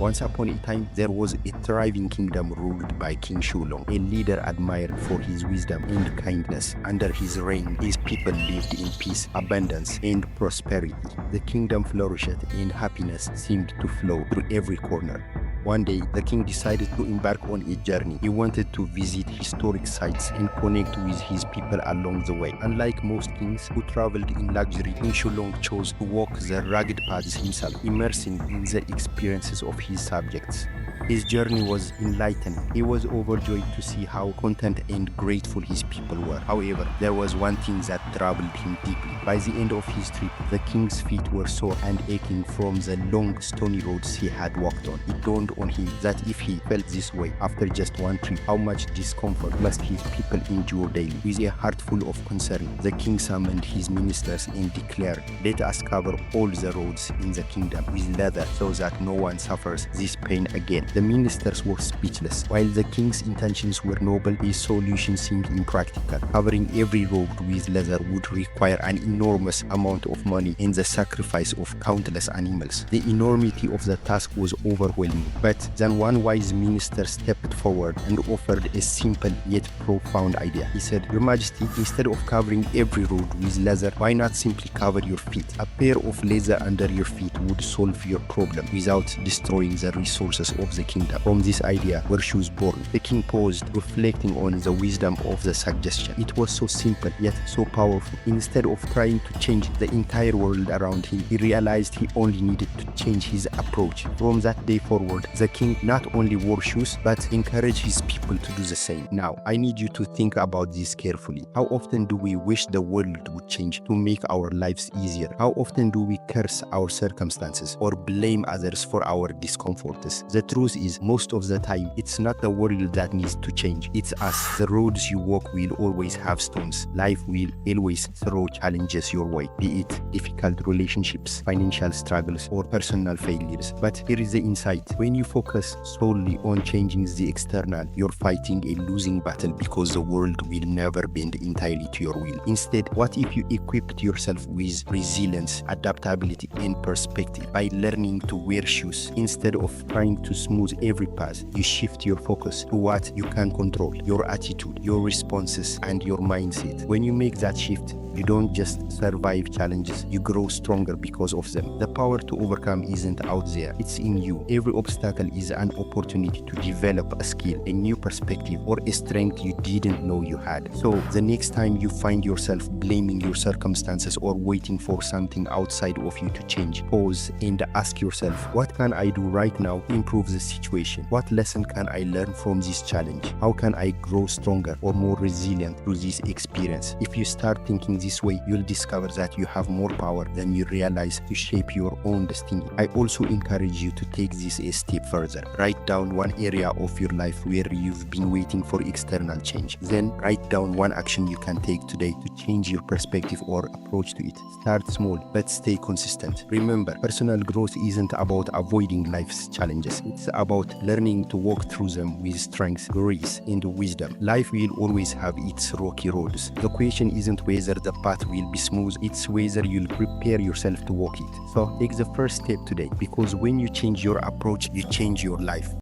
Once upon a time, there was a thriving kingdom ruled by King Shoelong, a leader admired for his wisdom and kindness. Under his reign, his people lived in peace, abundance, and prosperity. The kingdom flourished, and happiness seemed to flow through every corner. One day, the king decided to embark on a journey. He wanted to visit historic sites and connect with his people along the way. Unlike most kings who traveled in luxury, King Shoelong chose to walk the rugged paths himself, immersing in the experiences of his subjects. His journey was enlightening. He was overjoyed to see how content and grateful his people were. However, there was one thing that troubled him deeply. By the end of his trip, the king's feet were sore and aching from the long, stony roads he had walked on. It dawned on him that if he felt this way after just one trip, how much discomfort must his people endure daily? With a heart full of concern, the king summoned his ministers and declared, "Let us cover all the roads in the kingdom with leather so that no one suffers this pain again." The ministers were speechless. While the king's intentions were noble, his solution seemed impractical. Covering every road with leather would require an enormous amount of money and the sacrifice of countless animals. The enormity of the task was overwhelming. But then one wise minister stepped forward and offered a simple yet profound idea. He said, "Your Majesty, instead of covering every road with leather, why not simply cover your feet? A pair of leather under your feet would solve your problem without destroying the resources of the kingdom." From this idea were shoes born. The king paused, reflecting on the wisdom of the suggestion. It was so simple yet so powerful. Instead of trying to change the entire world around him, he realized he only needed to change his approach. From that day forward, the king not only wore shoes but encouraged his people to do the same. Now, I need you to think about this carefully. How often do we wish the world would change to make our lives easier? How often do we curse our circumstances or blame others for our discomforts? The truth is, most of the time, it's not the world that needs to change. It's us. The roads you walk will always have stones. Life will always throw challenges your way, be it difficult relationships, financial struggles, or personal failures. But here is the insight. When you focus solely on changing the external, you're fighting a losing battle because the world will never bend entirely to your will. Instead, what if you equipped yourself with resilience, adaptability, and perspective? By learning to wear shoes instead of trying to smooth every path, you shift your focus to what you can control: your attitude, your responses, and your mindset. When you make that shift, you don't just survive challenges, you grow stronger because of them. The power to overcome isn't out there, it's in you. Every obstacle is an opportunity to develop a skill, a new perspective, or a strength you didn't know you had. So the next time you find yourself blaming your circumstances or waiting for something outside of you to change, pause and ask yourself, what can I do right now to improve the situation? What lesson can I learn from this challenge? How can I grow stronger or more resilient through this experience? If you start thinking this way, you'll discover that you have more power than you realize to shape your own destiny. I also encourage you to take this a step further. Write down one area of your life where you've been waiting for external change. Then write down one action you can take today to change your perspective or approach to it. Start small, but stay consistent. Remember, personal growth isn't about avoiding life's challenges. It's about learning to walk through them with strength, grace, and wisdom. Life will always have its rocky roads. The question isn't whether the path will be smooth, it's whether you'll prepare yourself to walk it. So take the first step today, because when you change your approach, you change your life.